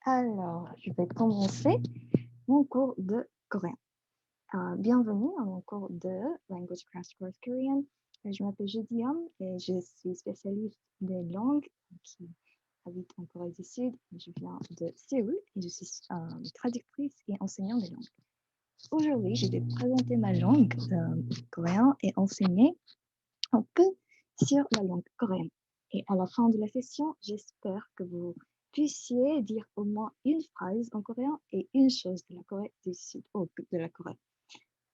Alors, je vais commencer mon cours de coréen. Bienvenue à mon cours de Language Crash Course Korean. Je m'appelle Jediam et je suis spécialiste des langues qui habite en Corée du Sud. Je viens de Séoul et je suis traductrice et enseignante des langues. Aujourd'hui, je vais présenter ma langue coréen et enseigner un peu sur la langue coréenne. Et à la fin de la session, j'espère que vous puissiez dire au moins une phrase en coréen et une chose de la Corée du Sud, de la Corée.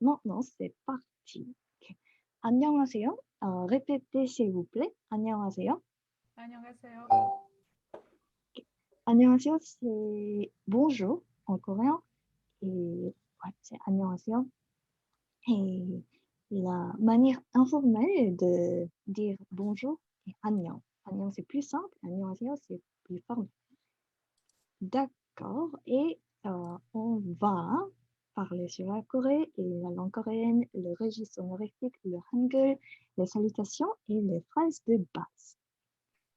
Maintenant, c'est parti. 안녕하세요. Répétez s'il vous plaît. 안녕하세요. 안녕하세요. 안녕하세요, c'est bonjour en coréen. Et ouais, c'est 안녕하세요. Et la manière informelle de dire bonjour est 안녕. 안녕, c'est plus simple. 안녕하세요, c'est plus formel. D'accord. Et on va parler sur la Corée et la langue coréenne, le registre honorifique, le hangul, les salutations et les phrases de base.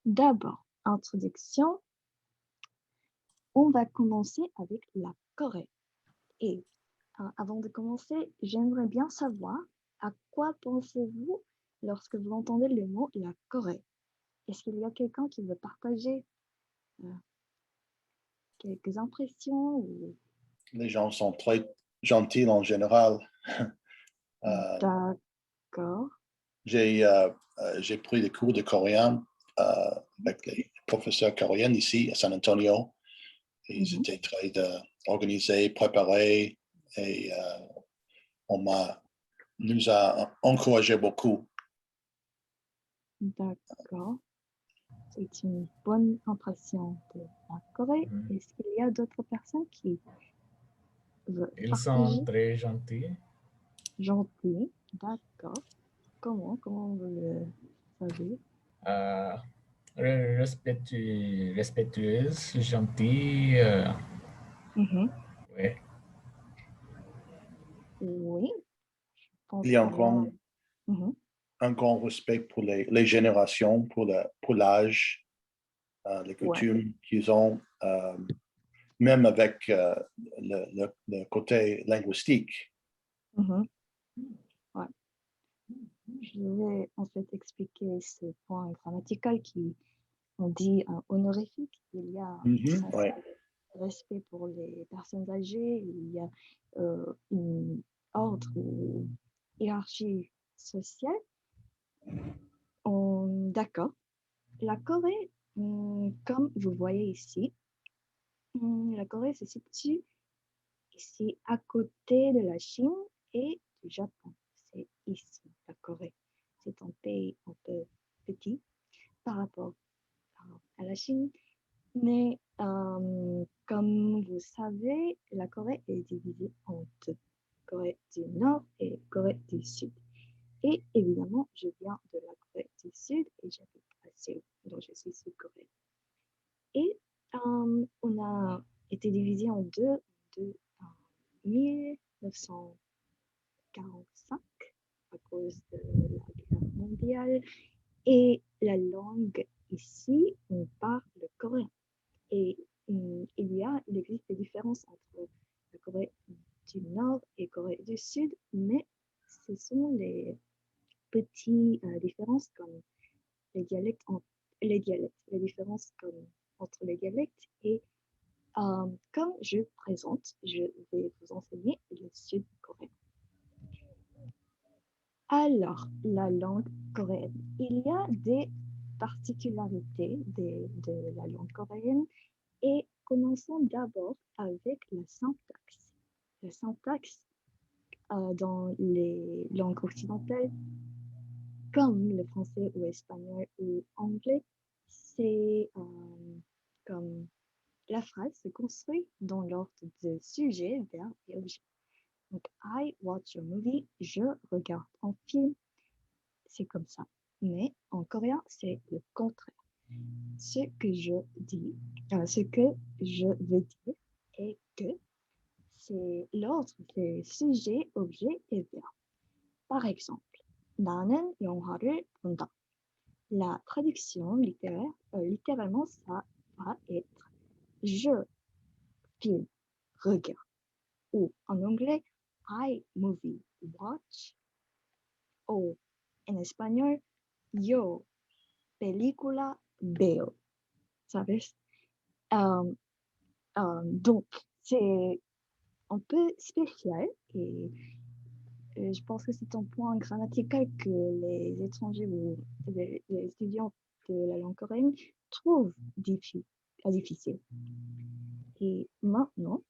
D'abord, introduction. On va commencer avec la Corée. Et avant de commencer, j'aimerais bien savoir à quoi pensez-vous lorsque vous entendez le mot la Corée? Est-ce qu'il y a quelqu'un qui veut partager quelques impressions ou... Les gens sont très gentils en général. D'accord. J'ai pris des cours de coréen avec les professeurs coréens ici à San Antonio. Ils étaient très organisés, préparés et nous a encouragé beaucoup. D'accord. C'est une bonne impression de la Corée. Est-ce qu'il y a d'autres personnes qui veulent Ils partager? sont très gentils. Gentils. D'accord. Comment vous le savez? Respectueuse, gentille. Ouais. Oui. Je pense Il y a qu'il y a... un grand respect pour les générations, pour l'âge, les coutumes qu'ils ont, même avec le côté linguistique. Ouais. Je vais en fait expliquer ce point grammatical qui, on dit honorifique. Il y a un respect pour les personnes âgées, il y a une ordre ou hiérarchie sociale. D'accord. La Corée, comme vous voyez ici, la Corée se situe ici à côté de la Chine et du Japon. C'est ici, la Corée. C'est un pays un peu petit par rapport à la Chine. Mais comme vous savez, la Corée est divisée en deux. Corée du Nord et Corée du Sud. Et évidemment, je viens de la Corée du Sud et j'habite à Séoul, donc je suis sud-coréenne. Et on a été divisé en deux en 1945 à cause de la guerre mondiale. Et la langue ici, on parle le coréen. Et il existe des différences entre la Corée du Nord et Corée du Sud, mais ce sont les petites différences comme les dialectes, les différences comme entre les dialectes. Et comme je présente, je vais vous enseigner le sud-coréen. Alors, la langue coréenne. Il y a des particularités de la langue coréenne et commençons d'abord avec la syntaxe. La syntaxe dans les langues occidentales, comme le français ou espagnol ou anglais, c'est comme la phrase se construit dans l'ordre de sujet, verbe et objet. Donc, I watch a movie, je regarde un film, c'est comme ça. Mais en coréen, c'est le contraire. Ce que je veux dire est que c'est l'ordre des sujets, objets et verbes. Par exemple, 나는 영화를 본다. La traduction littéraire, littéralement, ça va être je filme, regarde. Ou en anglais, I movie, watch. Ou en espagnol, yo película veo. ¿Sabes? Euh, donc, c'est un peu spécial et je pense que c'est un point grammatical que les étrangers ou les étudiants de la langue coréenne trouvent difficile. Et maintenant,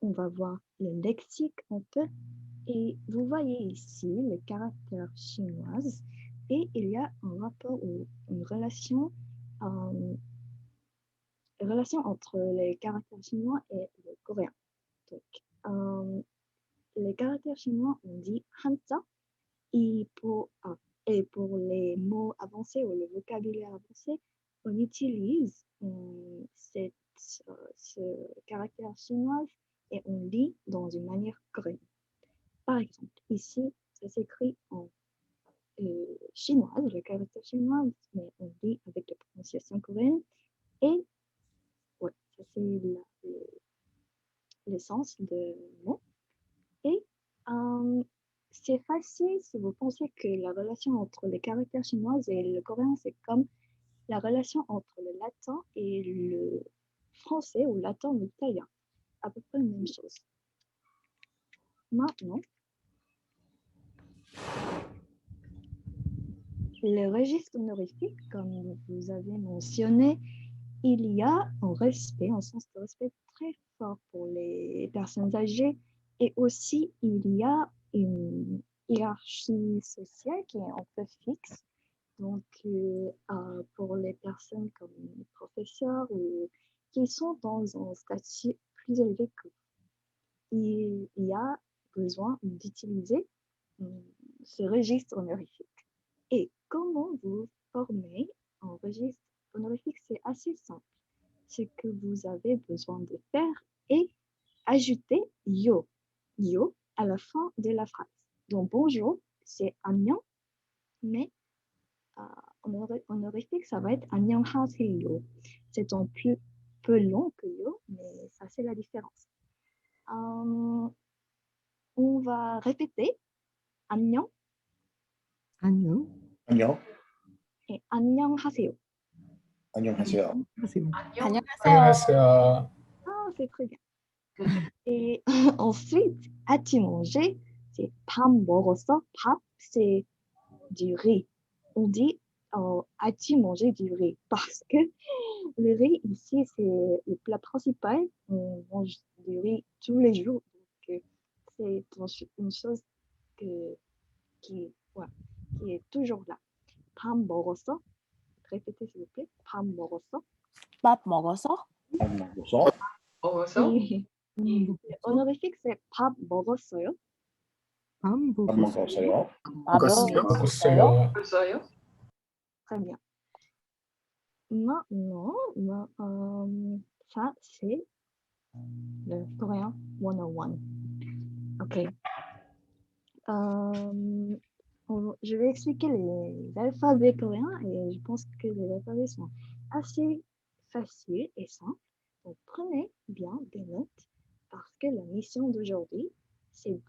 on va voir le lexique un peu. Et vous voyez ici les caractères chinoises et il y a un rapport ou une relation entre les caractères chinois et le coréen. Donc, les caractères chinois, on dit hanja, et pour les mots avancés ou le vocabulaire avancé, on utilise ce caractère chinois et on lit dans une manière coréenne. Par exemple, ici, ça s'écrit en chinoise, le caractère chinois, mais on lit avec la prononciation coréenne. Et ouais, ça c'est le sens de mot. Et c'est facile si vous pensez que la relation entre les caractères chinois et le coréen, c'est comme la relation entre le latin et le français ou latin ou l'italien. À peu près la même chose. Maintenant, le registre honorifique, comme vous avez mentionné, il y a un sens de respect très fort pour les personnes âgées et aussi il y a une hiérarchie sociale qui est un peu fixe. Donc, pour les personnes comme les professeurs ou qui sont dans un statut plus élevé que il y a besoin d'utiliser ce registre honorifique. Et comment vous formez un registre honorifique? C'est assez simple. Ce que vous avez besoin de faire est ajouter yo à la fin de la phrase. Donc bonjour, c'est 안녕, mais en honorifique, ça va être 안녕하세요. C'est un peu long que yo, mais ça c'est la différence. On va répéter 안녕 안녕. 안녕. et 안녕하세요. 안녕하세요. 하세요. 안녕하세요. Ah, c'est très bien. Et ensuite, as-tu mangé? C'est 밥 먹었어? 밥, c'est du riz. On dit as-tu mangé du riz? Parce que le riz, ici, c'est le plat principal. On mange du riz tous les jours. Donc, c'est une chose qui est toujours là. 밥 먹었어? Répétez, s'il vous plaît. 밥 먹었어? 밥 먹었어? 안녕하세요. Et le honorifique, c'est 밥 먹었어요? 밥 먹었어요. 안녕하세요. 밥 먹었어요? 먹었어요. Très bien. Maintenant, ça, c'est le coréen 101. OK. Je vais expliquer les alphabets coréens et je pense que les alphabets sont assez faciles et simples. Donc, prenez bien des notes parce que la mission d'aujourd'hui, c'est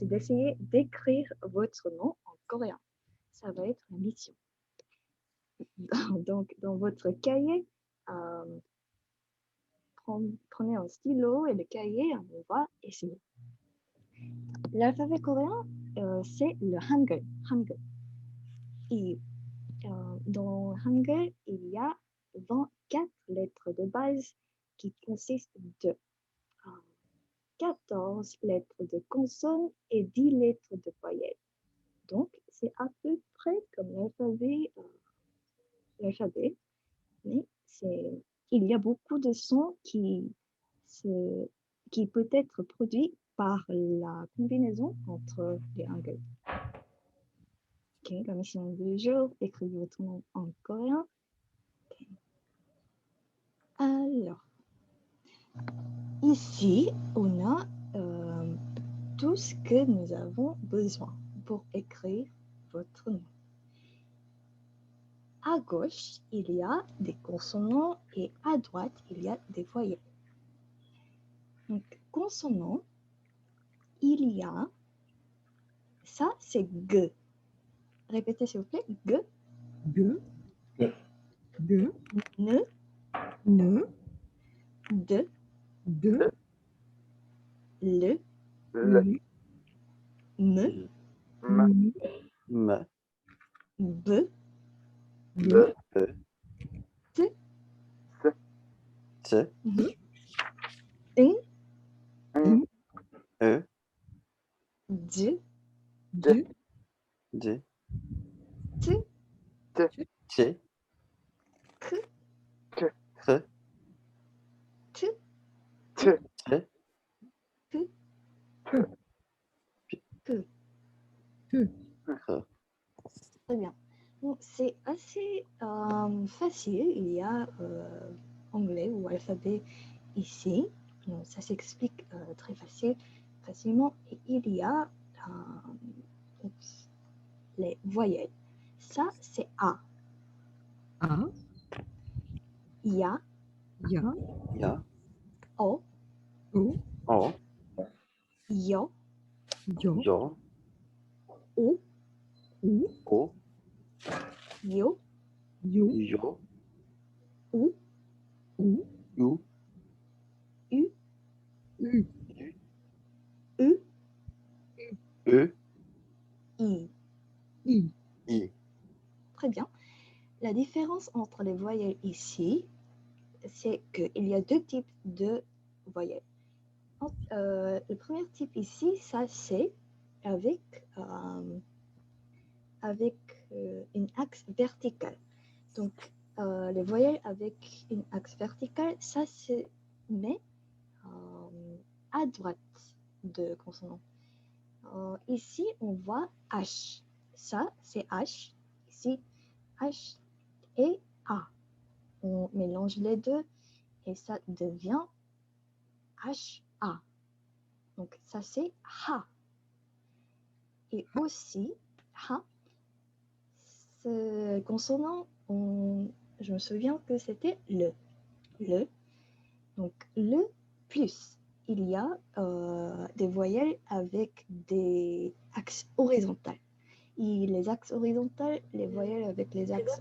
d'essayer d'écrire votre nom en coréen. Ça va être la mission. Donc, dans votre cahier, prenez un stylo et le cahier, on va essayer. L'alphabet coréen, c'est le Hangul. Et dans Hangul, il y a 24 lettres de base qui consistent de 14 lettres de consonnes et 10 lettres de voyelles. Donc, c'est à peu près comme l'alphabet, mais il y a beaucoup de sons qui peut être produit par la combinaison entre les Hangul. Ok, la mission du jour, écrivez votre nom en coréen. Okay. Alors, ici, on a tout ce que nous avons besoin pour écrire votre nom. À gauche, il y a des consonants et à droite, il y a des voyelles. Donc, consonants, il y a, ça c'est G. Répétez s'il vous plaît, G, G, G. G, N, N, D, D, L, L, M, M, M, B, B, E, T, T, N, N, E, D, D, D, T, T, K, K, T, T, P, P, Q. Q. R. Très bien. Donc, c'est assez facile. Il y a anglais ou alphabet ici. Donc, ça s'explique très facilement. Et il y a les voyelles. Ça, c'est A. A, Ya, Ya, Ya, O, O, O, Yo, Yo, Yo, U, U, O, Yo, Yo, Yo, U, U, U, U, U, U, E, I. I. I. Très bien. La différence entre les voyelles ici, c'est qu'il y a deux types de voyelles. Le premier type ici, ça c'est avec, une axe verticale. Donc, les voyelles avec une axe verticale, ça se met à droite de consonant. Ici, on voit H. Ça, c'est H. Ici, H et A. On mélange les deux et ça devient HA. Donc, ça, c'est Ha. Et aussi, Ha, ce consonant, je me souviens que c'était le. Le. Donc, le plus. Il y a des voyelles avec des axes horizontales. Et les axes horizontales, les voyelles avec les axes...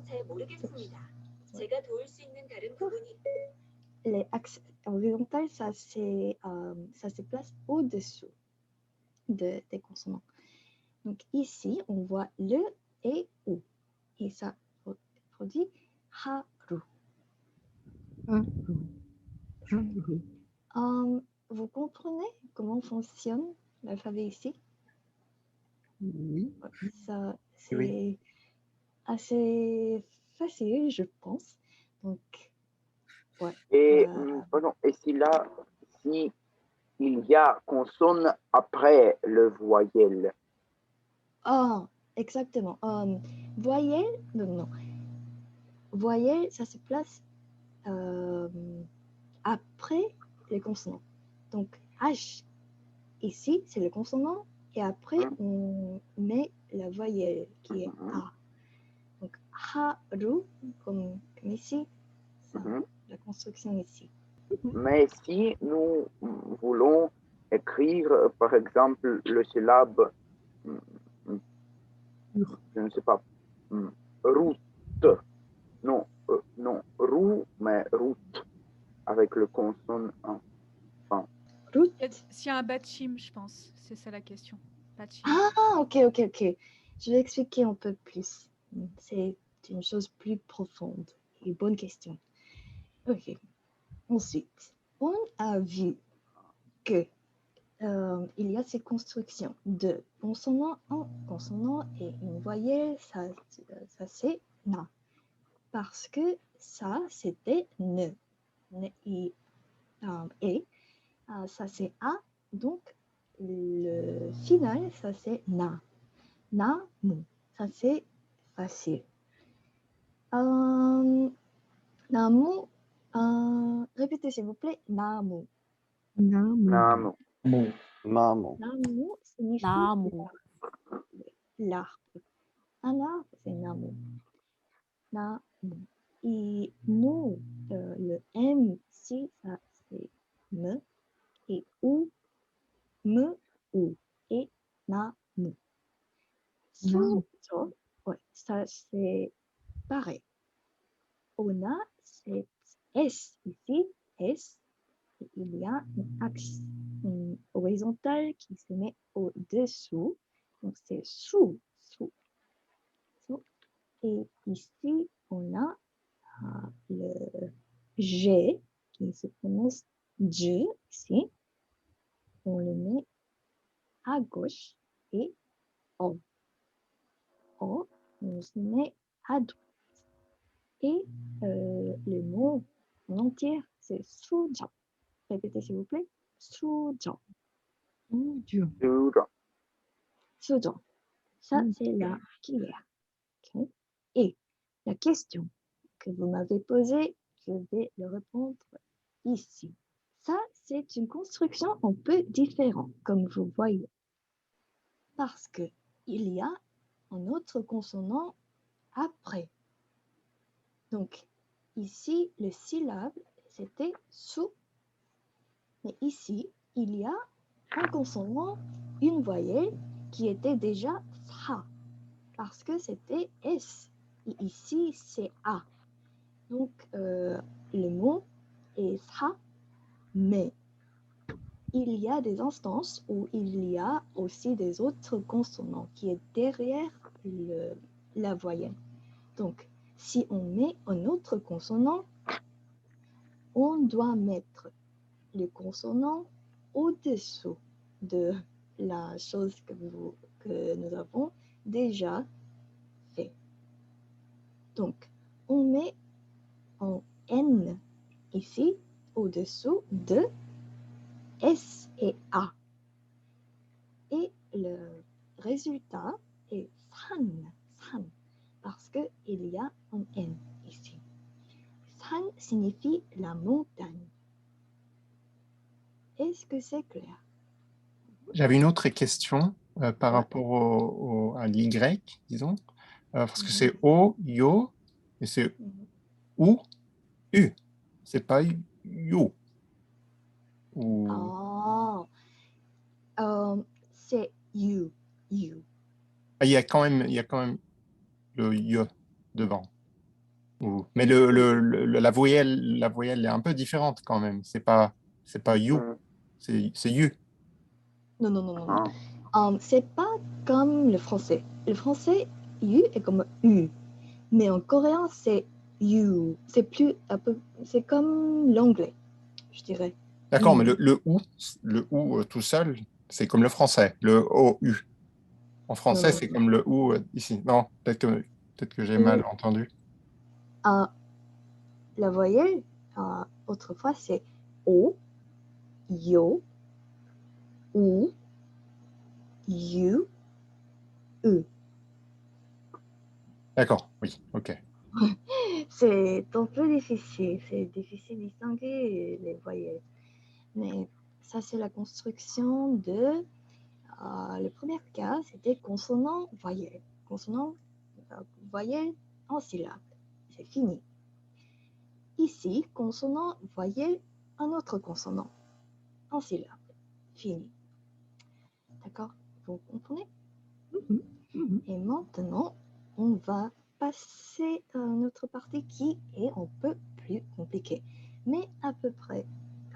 Les axes horizontaux, ça se place au-dessous des consonants. Donc ici, on voit le et ou. Et ça produit haru. Haru. Haru. Vous comprenez comment fonctionne l'alphabet ici? Oui. Ça, c'est Oui. assez facile, je pense. Donc, ouais. Et, et si il y a consonne après le voyelle. Ah, exactement. Voyelle, non. Voyelle, ça se place après les consonants. Donc, H, ici, c'est le consonant, et après, on met la voyelle qui est A. Donc, haru, comme ici, ça, la construction ici. Mais si nous voulons écrire, par exemple, le syllabe, je ne sais pas, route, non, roue, mais route, avec le consonne enfin. Route. S'il y a un bachim, je pense, c'est ça la question. Bachim. Ah, ok. Je vais expliquer un peu plus. C'est une chose plus profonde et bonne question. Ok. Ensuite, on a vu que il y a ces constructions de consonant en consonant et une voyelle, ça c'est na. Parce que ça, c'était ne. Et ça, c'est a. Donc, le final, ça, c'est na. Na, mu. Ça, c'est facile. Namu, répétez s'il vous plaît. Namu. Namu. Maman. Namu signifie 나무, l'arbre. Un arbre, c'est namu. Namu. Et nous, le M ici, ça c'est me. Et ou, me, ou. Et namu. Namu. Sujo, ouais, ça c'est pareil. On a cette S ici, S. Et il y a un axe horizontal qui se met au-dessous. Donc c'est sous, sous, sous. Et ici, on a le G qui se prononce J ici. On le met à gauche et O. O, on se met à droite. Et le mot en entier, c'est sujo. Répétez s'il vous plaît. Sujo. Sujo. Sujo. Sujo. Ça, c'est la cuillère. Okay. Et la question que vous m'avez posée, je vais le répondre ici. Ça, c'est une construction un peu différente, comme vous voyez. Parce qu'il y a un autre consonant après. Donc, ici, le syllabe, c'était sou. Mais ici, il y a un consonant, une voyelle, qui était déjà sa. Parce que c'était S. Et ici, c'est A. Donc, le mot est sa, mais il y a des instances où il y a aussi des autres consonants qui est derrière la voyelle. Donc, si on met un autre consonant, on doit mettre le consonant au-dessous de la chose que nous avons déjà fait. Donc, on met en N ici, au-dessous de S et A. Et le résultat est san, san, parce qu'il y a un N ici. San signifie la montagne. Est-ce que c'est clair? J'avais une autre question par Ouais. rapport à l'Y, disons, parce que c'est O, yo, et c'est ou, u. C'est pas you. Ou... C'est you, you. Ah, il y a quand même le y devant. Mais la voyelle est un peu différente quand même. C'est pas you, c'est you. Non, non, non, non, non. C'est pas comme le français. Le français, you est comme u. Mais en coréen, c'est you. C'est plus un peu, c'est comme l'anglais, je dirais. D'accord, mais le ou tout seul, c'est comme le français, le OU. En français, Non. c'est comme le ou ici. Non, peut-être que j'ai mal entendu. La voyelle, autrefois, c'est o, yo, ou, you, u. D'accord, oui, ok. C'est un peu difficile. C'est difficile de distinguer les voyelles. Mais ça, c'est la construction de... le premier cas, c'était consonant-voyelle. Consonant-voyelle en syllabe. C'est fini. Ici, consonant-voyelle, un autre consonant en syllabe. Fini. D'accord? Vous comprenez? Et maintenant, on va passer à une autre partie qui est un peu plus compliquée, mais à peu près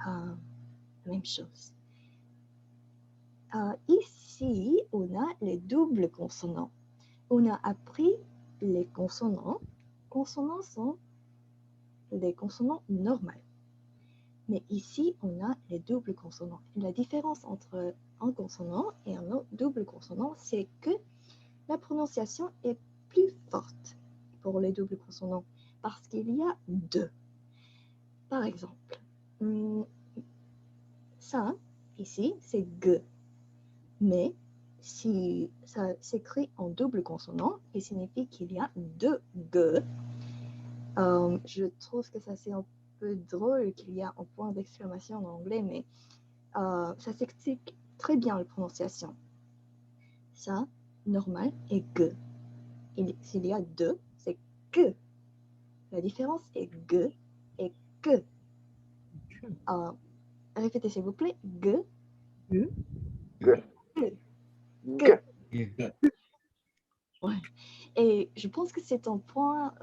la même chose. Ici, on a les doubles consonants. On a appris les consonants. Consonants sont des consonants normaux. Mais ici, on a les doubles consonants. La différence entre un consonant et un double consonant, c'est que la prononciation est plus forte pour les doubles consonants parce qu'il y a deux. Par exemple, ça, ici, c'est G. Mais si ça s'écrit en double consonant, il signifie qu'il y a deux G. Je trouve que ça c'est un peu drôle qu'il y a un point d'exclamation en anglais, mais ça s'explique très bien la prononciation. Ça, normal, et G. s'il y a deux, c'est que. La différence est ge et que. Répétez s'il vous plaît. Ge. Ge. Que. G. Ouais. Et je pense que c'est un point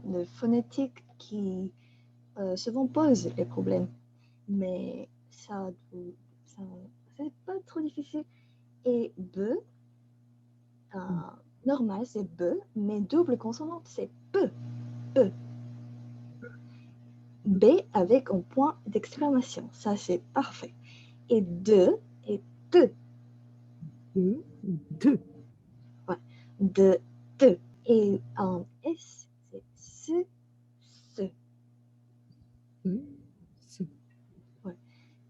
de phonétique qui souvent pose les problèmes. Mais ça c'est pas trop difficile. Et be, normal, c'est be, mais double consonante, c'est peu. Peu. B avec un point d'exclamation. Ça, c'est parfait. Et de et te. Deux. Ouais. De, te. Et en S, c'est ce. Ce. Ouais.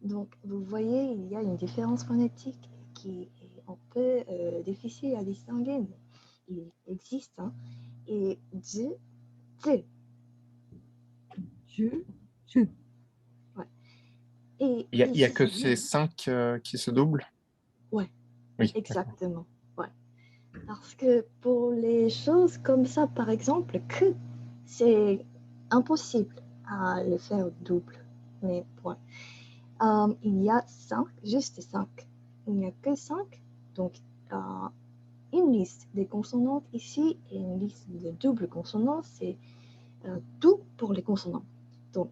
Donc, vous voyez, il y a une différence phonétique qui est un peu difficile à distinguer, mais il existe. Hein. Et je, te. Je. Et Il y a que ici, ces 5 qui se doublent? Ouais, Oui. exactement. Ouais. Parce que pour les choses comme ça, par exemple, que c'est impossible à le faire double. Mais point. Il y a 5, juste 5. Il n'y a que 5. Donc, une liste des consonantes ici et une liste de doubles consonantes, c'est tout pour les consonants. Donc,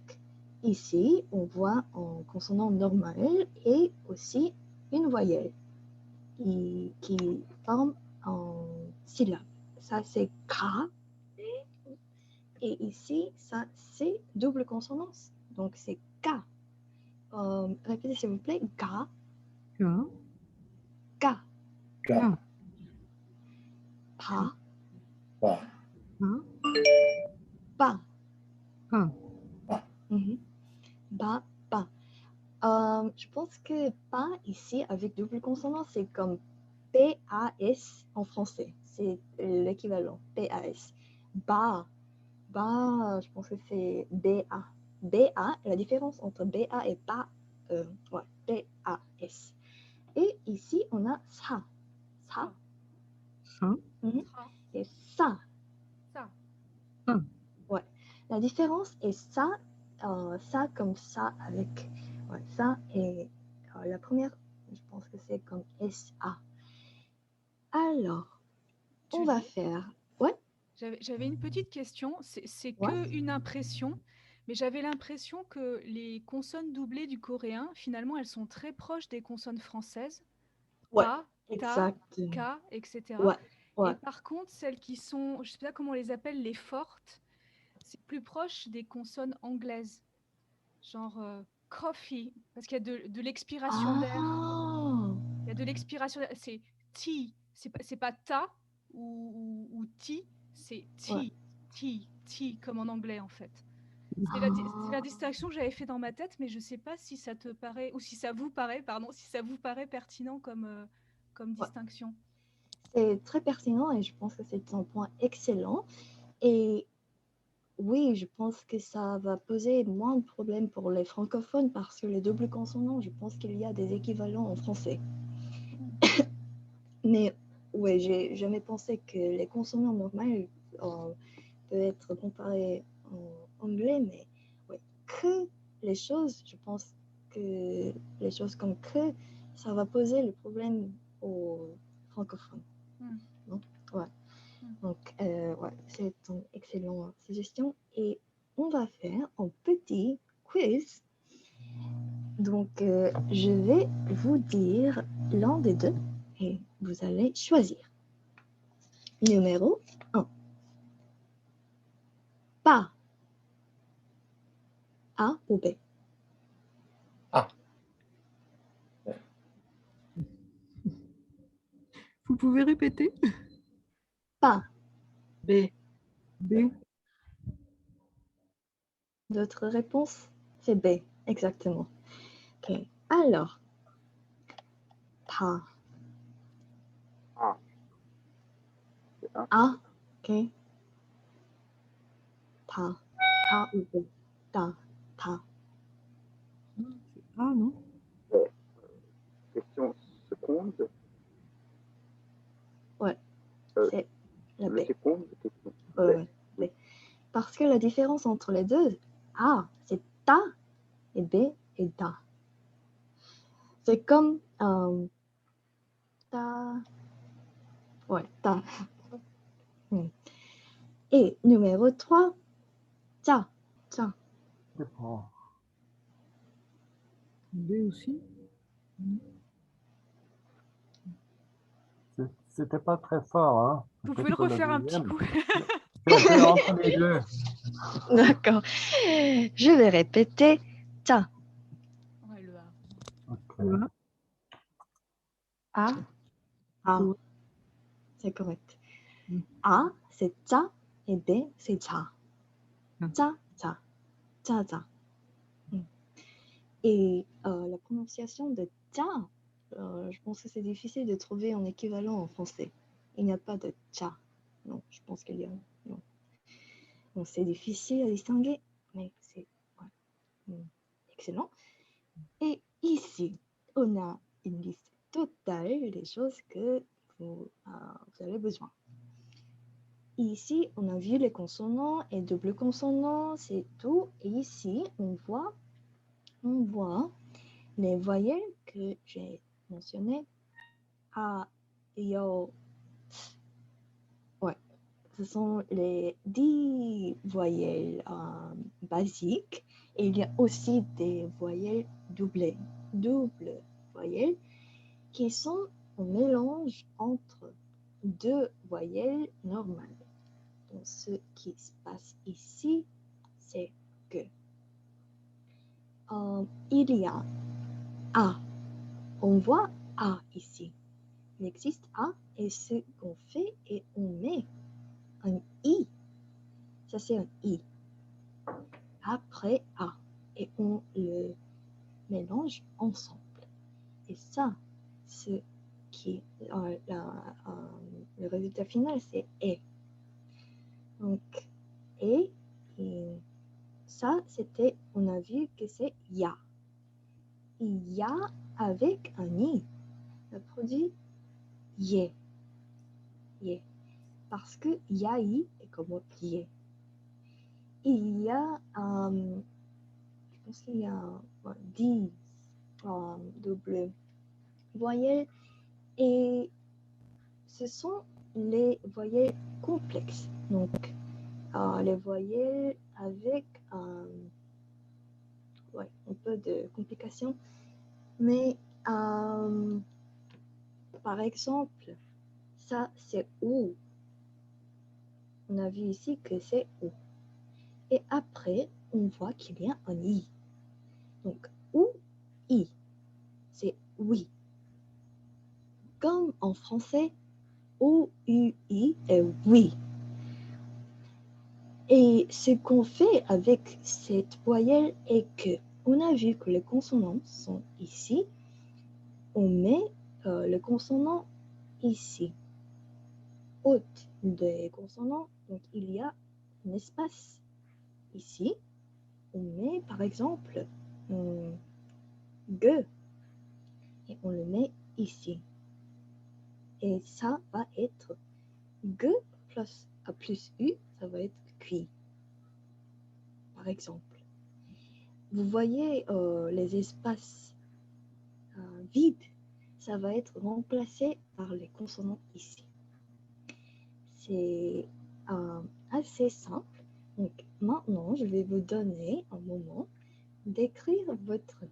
ici, on voit en consonant normal et aussi une voyelle qui forme en syllabe. Ça, c'est K. Et ici, ça, c'est double consonance. Donc, c'est K. Répétez, s'il vous plaît. K. K. K. K. Pa. Pa. Pa. Pa. Ba. Pa. Je pense que pas ici, avec double consonance, c'est comme PAS en français. C'est l'équivalent. PAS. Ba. Ba, je pense que c'est BA. BA, la différence entre BA et pas, ouais, PAS. Et ici, on a ça. Ça. Ça. Et ça. Ça. Ouais. La différence est ça, ça comme ça avec ça et la première, je pense que c'est comme SA. Alors, on va Julie, faire. Ouais. j'avais une petite question. C'est Ouais. que une impression, mais j'avais l'impression que les consonnes doublées du coréen, finalement, elles sont très proches des consonnes françaises. Ouais, Pa, ta, exactement. ka, etc. Ouais. Ouais. Et par contre, celles qui sont, je ne sais pas comment on les appelle, les fortes, c'est plus proche des consonnes anglaises. Genre coffee, parce qu'il y a de l'expiration d'air. Ah. Il y a de l'expiration d'air. C'est ti, c'est pas ta ou ti, c'est Ouais. ti, comme en anglais en fait. C'est Ah. la distinction que j'avais fait dans ma tête, mais je ne sais pas si ça te paraît, ou si ça vous paraît, pardon, si ça vous paraît pertinent comme Ouais. distinction. C'est très pertinent et je pense que c'est un point excellent. Et oui, je pense que ça va poser moins de problèmes pour les francophones parce que les doubles consonants, je pense qu'il y a des équivalents en français. Mais ouais, j'ai jamais pensé que les consonants normales peuvent être comparés en anglais, mais ouais, que les choses, je pense que les choses comme que, ça va poser le problème aux francophones. Non? Ouais. Donc, ouais, c'est une excellente suggestion. Et on va faire un petit quiz. Donc, je vais vous dire l'un des deux et vous allez choisir. Numéro 1. Pas. A ou B? A. Vous pouvez répéter? Pas. B. B. D'autres réponses? C'est B, exactement. Ok. Alors, pas. A. C'est A. A. Ok. Ta. A ou B? Ta. Ta. Ah non? Question seconde. Ouais. Euh. C'est La Une B. seconde. Ouais, B. Parce que la différence entre les deux, A, c'est ta, et B est ta. C'est comme ta. Ouais, ta. Et numéro 3, ta. Ta. D'accord. B aussi. C'était pas très fort, hein. Vous Peut-être pouvez le sur refaire un petit deuxième. coup. C'était entre les deux. D'accord. Je vais répéter ta. Ouais, le A. Ok. Voilà. A. A. Ouais. C'est correct. Mm. A, c'est ta, et B, c'est ta. Ah. Ta, ta. Ta, ta. Et la prononciation de ta, je pense que c'est difficile de trouver un équivalent en français. Il n'y a pas de ta. Non, je pense qu'il y a. Non. Donc c'est difficile à distinguer, mais c'est excellent. Et ici, on a une liste totale des choses que vous avez besoin. Ici, on a vu les consonants et double consonants, c'est tout. Et ici, on voit les voyelles que j'ai mentionnées. A, yo. Ouais, ce sont les 10 voyelles basiques. Et il y a aussi des voyelles doubles voyelles, qui sont un mélange entre deux voyelles normales. Donc, ce qui se passe ici, c'est que il y a A. On voit A ici. Il existe A et ce qu'on fait est on met un I. Ça, c'est un I. Après A. Et on le mélange ensemble. Et ça, ce qui le résultat final, c'est E. Donc, et ça, c'était, on a vu que c'est ya. Ya avec un I. Le produit yé. Yé. Parce que yai est comme yé. Il y a, je pense qu'il y a 10 doubles voyelles et ce sont les voyelles complexes. Donc, les voyelles avec un peu de complications. Mais par exemple, ça c'est OU. On a vu ici que c'est OU. Et après, on voit qu'il y a un I. Donc, OU-I, c'est oui. Comme en français, OU-I est oui. Et ce qu'on fait avec cette voyelle est que on a vu que les consonants sont ici. On met le consonant ici. Haute des consonants, donc il y a un espace ici. On met par exemple G et on le met ici. Et ça va être G plus U, ça va être QI. Par exemple. Vous voyez les espaces vides, ça va être remplacé par les consonants ici. C'est assez simple. Donc maintenant, je vais vous donner un moment d'écrire votre nom.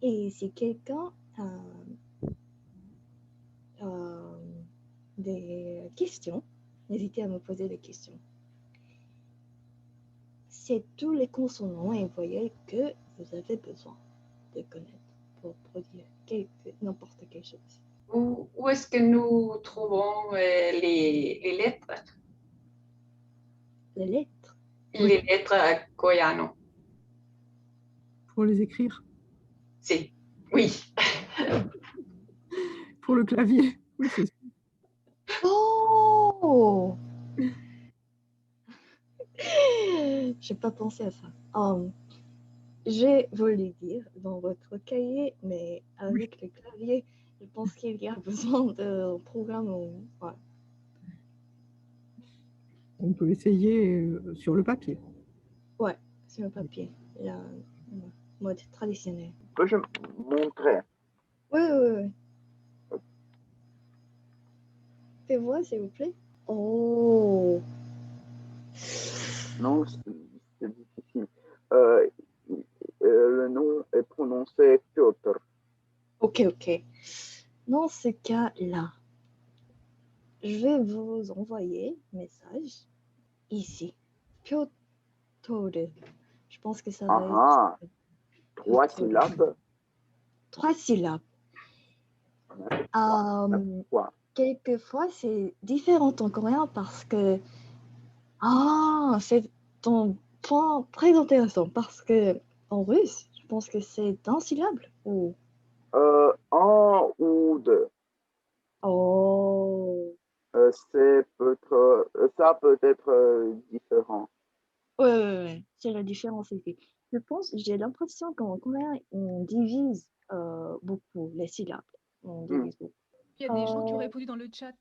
Et si quelqu'un a des questions, n'hésitez à me poser des questions. C'est tous les consonants et voyelles que vous avez besoin de connaître pour produire n'importe quelle chose. Où est-ce que nous trouvons les lettres? Les lettres? Les lettres koyano. Pour les écrire. Si, oui. Pour le clavier. Oui, c'est sûr. Oh! J'ai pas pensé à ça. J'ai voulu dire dans votre cahier, mais avec le clavier, je pense qu'il y a besoin d'un programme. Ouais. On peut essayer sur le papier. Ouais, sur le papier. La mode traditionnel. Peux-je montrer? Oui, oui, oui. Fais voir, s'il vous plaît. Oh, Non, c'est difficile. Le nom est prononcé Piotr. ok, ok. Dans ce cas-là, je vais vous envoyer un message ici. Piotr. Je pense que ça va Ah, être 3 Piotr. syllabes. 3 syllabes. Quoi? Quelquefois, c'est différent en coréen parce que c'est un point très intéressant parce que en russe, je pense que c'est un syllabe. Ou... Un ou deux. Oh, Ça peut être différent. ouais, c'est la différence ici. Je pense, j'ai l'impression qu'en coréen, on divise beaucoup les syllabes. On divise beaucoup. Il y a des gens qui ont répondu dans le chat.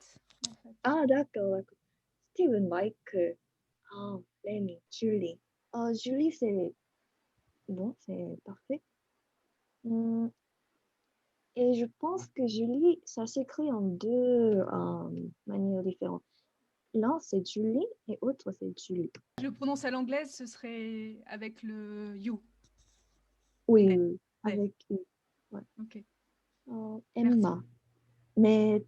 En fait. Ah, d'accord. Steven, Mike, Lenny, Julie. Julie, c'est bon, c'est parfait. Et je pense que Julie, ça s'écrit en deux manières différentes. L'un, c'est Julie et l'autre, c'est Julie. Je le prononce à l'anglaise, ce serait avec le you. Oui, Ouais. oui, avec U. Ouais. Ok. Emma. Met.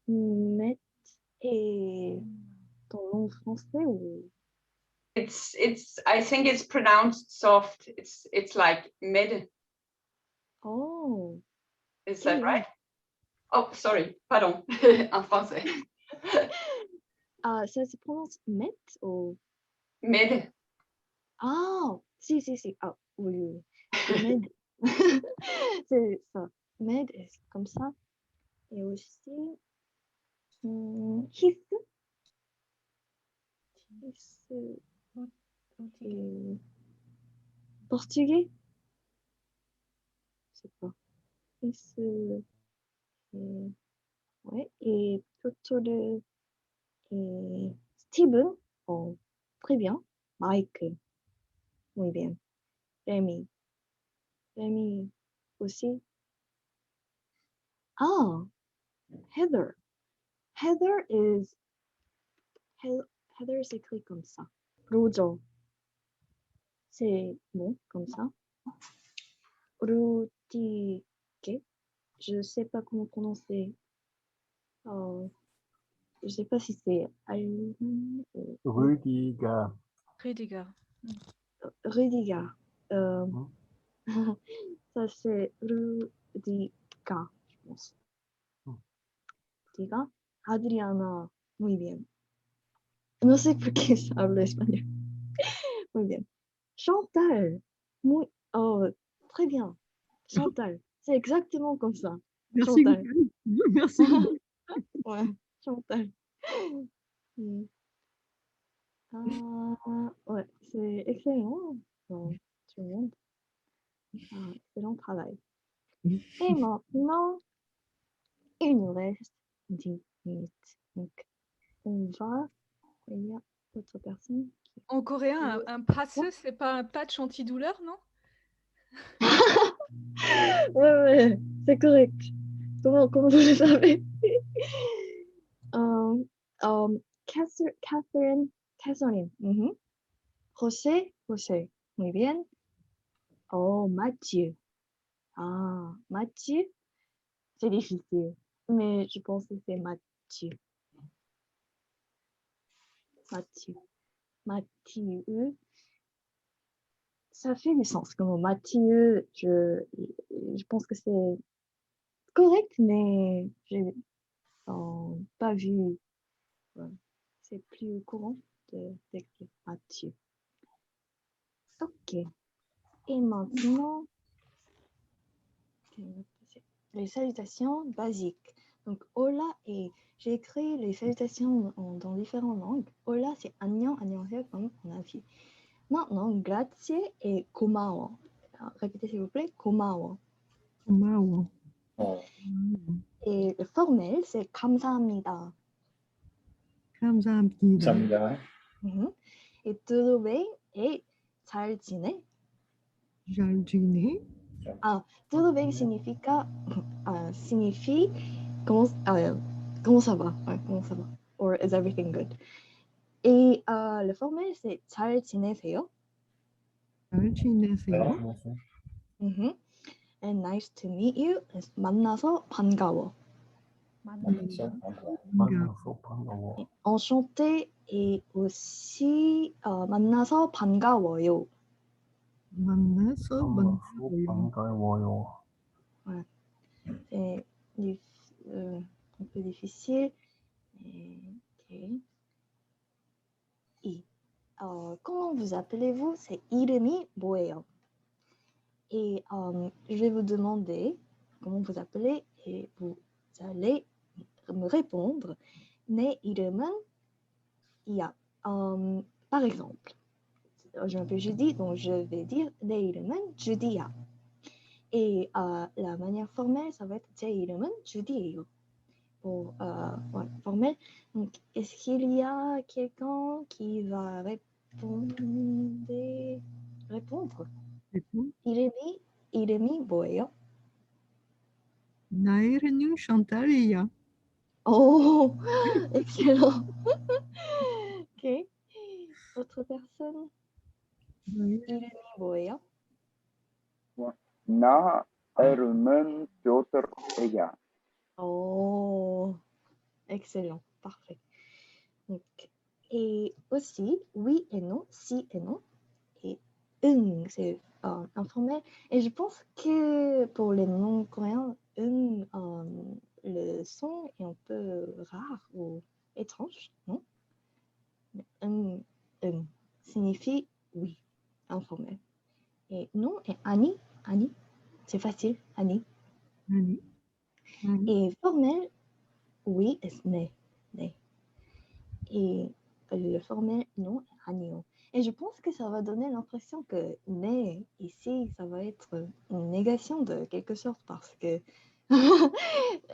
Met et ton nom français ou... I think it's pronounced soft. It's like med. Oh, Is that right? Oh, sorry, pardon, en français. ça se prononce Met ou... Med. Ah, si. Ah, oui. Med. C'est ça. Med, c'est comme ça. Et aussi, his. Et portugais. Je sais pas. His. Ouais. Et Piotr et Steven. Oh, très bien. Mike. Muy bien. Remy. Remy aussi. Ah, Heather. Heather s'écrit comme ça. Rojo. C'est bon, comme ça. Rutike. Je ne sais pas comment prononcer. Je ne sais pas si c'est allemand ou... Rudiger. Rediger. Rudiger. Ça c'est Rudiger, je pense. Rudiger. Adriana. Muy bien. No sé por qué hablo español. Muy bien. Chantal. Oh, très bien. Chantal. C'est exactement comme ça. Merci, Chantal. Merci. Ouais, Chantal. Ouais, c'est excellent. Tout le monde. Excellent travail. Et maintenant, il nous reste 10 minutes. Donc, on va. Il y a autre personne. En coréen, un passe, c'est pas un patch antidouleur, non? Ouais, c'est correct. Comment vous le savez? Catherine. José. Muy bien. Oh, Mathieu. Ah, Mathieu. C'est difficile. Mais je pense que c'est Mathieu. Mathieu. Ça fait du sens. Comme Mathieu, je pense que c'est correct, mais j'ai pas vu. C'est plus courant d'écrire Mathieu. Ok. Et maintenant, les salutations basiques. Donc, hola, et j'ai écrit les salutations dans différentes langues. Hola, c'est 안녕, 안녕하세요, comme on a vu. Maintenant, grazie et 고마워. Alors, répétez s'il vous plaît, 고마워. 고마워. Oh. Et le formel, c'est 감사합니다. 감사합니다. 감사합니다. Et trouver et 잘 지내. 잘 지내? Trouver signifie comment ça va? Ouais, comment ça va? Or is everything good? Et le formel c'est 잘 지내세요. 잘 지내세요? And nice to meet you is 만나서 반가워. 만나서 만나서 반가워. Enchanté et aussi 만나서 반가워요. 만나서 만나서 반가워요. 반가워요. C'est un peu difficile. Ok. Et comment vous appelez-vous? C'est 이름이 뭐예요? Et je vais vous demander comment vous appelez et vous allez me répondre. 내 이름은 이야. Par exemple, je m'appelle Judy, donc je vais dire 내 이름은 주디야. Et la manière formelle, ça va être 제 이름은 주디예요. Pour formel. Donc, est-ce qu'il y a quelqu'un qui va répondre? 이름이 뭐예요? 나의 이름은 chantal이야. Oh, excellent. Ok. Autre personne? 이름이 뭐예요? 나 이름은 피오트르야. Oh, excellent, parfait. Donc, et aussi, oui et non, si et non, et c'est informel. Et je pense que pour les non-coréens, le son est un peu rare ou étrange, non? Signifie oui, informel. Et non est ani, c'est facile, ani. Et formel, oui, est né. Et le formel non est 아니요. Et je pense que ça va donner l'impression que né ici, ça va être une négation de quelque sorte parce que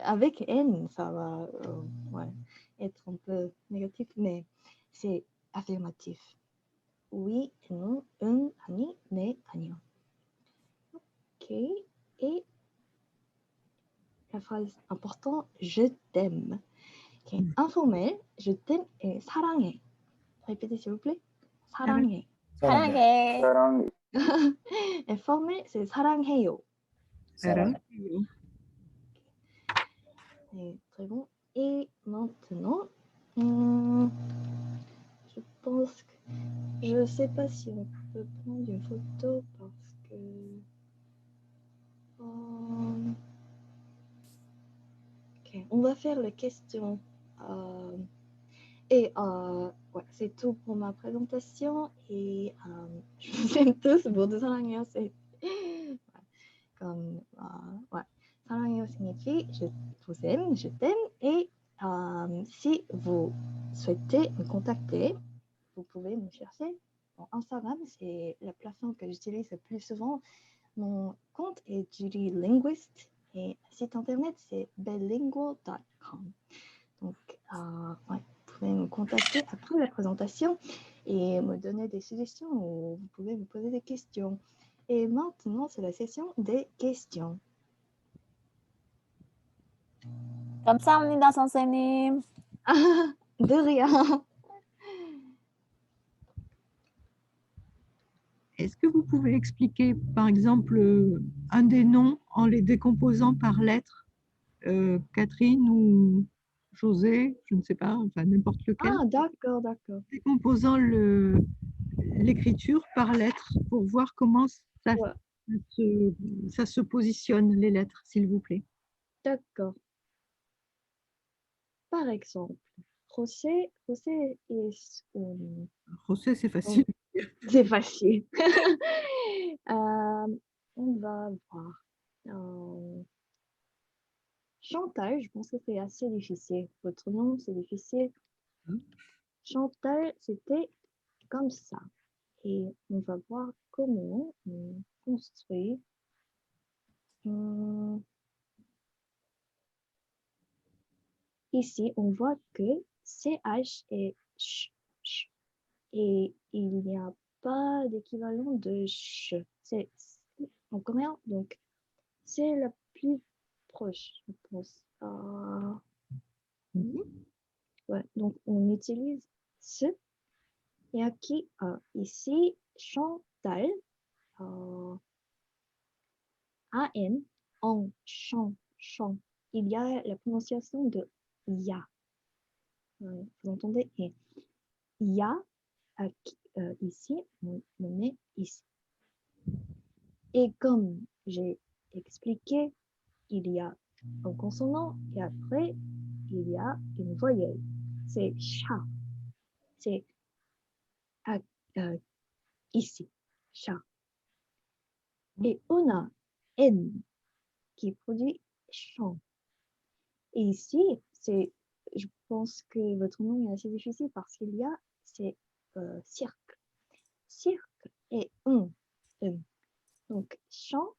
avec n, ça va être un peu négatif, mais c'est affirmatif. Oui et non, 아니, 네, 아니요. Ok. Et la phrase importante, je t'aime. Okay. Informel, je t'aime et 사랑해. Répétez s'il vous plaît. 사랑해. 사랑해. 사랑해. Et formel, c'est 사랑해요. 사랑해요. Très bon. Et maintenant, je pense que je ne sais pas si on peut prendre une photo parce que ok, on va faire les questions. Et c'est tout pour ma présentation. Et je vous aime tous. 모두 사랑해요. C'est comme 사랑해요 signifie je vous aime, je t'aime. Et si vous souhaitez me contacter, vous pouvez me chercher en Instagram. C'est la plateforme que j'utilise le plus souvent. Mon compte est Judy Linguist et site internet c'est bellingual.com. Donc, vous pouvez me contacter après la présentation et me donner des suggestions ou vous pouvez me poser des questions. Et maintenant, c'est la session des questions. 감사합니다, 선생님. De rien. Est-ce que vous pouvez expliquer, par exemple, un des noms en les décomposant par lettres, Catherine ou José, je ne sais pas, enfin n'importe lequel. Ah, d'accord. Décomposant l'écriture par lettres pour voir comment ça se positionne, les lettres, s'il vous plaît. D'accord. Par exemple, José est... José, c'est facile. C'est facile. On va voir. Chantal, je pense que c'est assez difficile. Votre nom, c'est difficile. Chantal, c'était comme ça. Et on va voir comment on construit. Ici, on voit que CH et ch, ch. Et il n'y a pas d'équivalent de ch. C'est en coréen, donc c'est la plus proche, je pense. Ouais, donc on utilise ce. Et ici, Chantal, AN, en, chant, chant. Il y a la prononciation de ya. Vous entendez? Et ya, ici, on le met ici. Et comme j'ai expliqué, il y a un consonant et après, il y a une voyelle. C'est cha. C'est ici, cha. Et on a N qui produit chant. Et ici, je pense que votre nom est assez difficile parce qu'il y a, c'est cirque. Cirque et un. Donc, chant,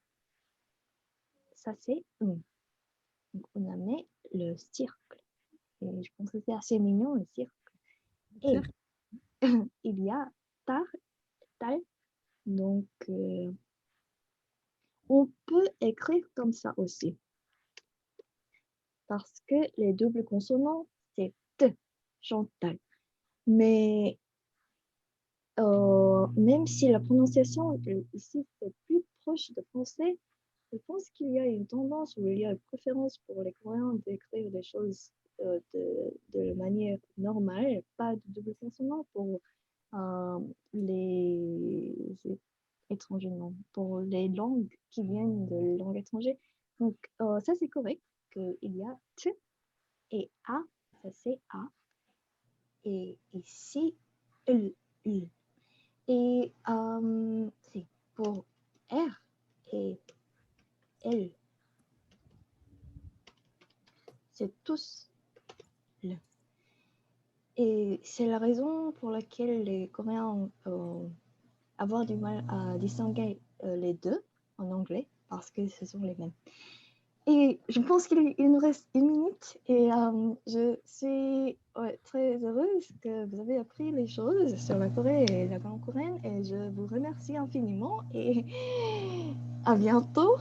ça c'est un. Donc, on a mis le cercle. Et je pense que c'est assez mignon, le cirque. Et il y a tal. Donc, on peut écrire comme ça aussi. Parce que les doubles consonants, c'est T, Chantal. Mais même si la prononciation ici, c'est plus proche de français, je pense qu'il y a une tendance ou il y a une préférence pour les Coréens d'écrire des choses de manière normale, pas de double consonant pour les étrangers, non, pour les langues qui viennent de langues étrangères. Donc, ça, c'est correct qu'il y a T et A, ça c'est A. Et ici, L. Et c'est pour R et L. C'est tous L. Et c'est la raison pour laquelle les Coréens avoir du mal à distinguer les deux en anglais parce que ce sont les mêmes. Et je pense qu'il nous reste 1 minute et je suis très heureuse que vous avez appris les choses sur la Corée et la langue coréenne et je vous remercie infiniment et à bientôt.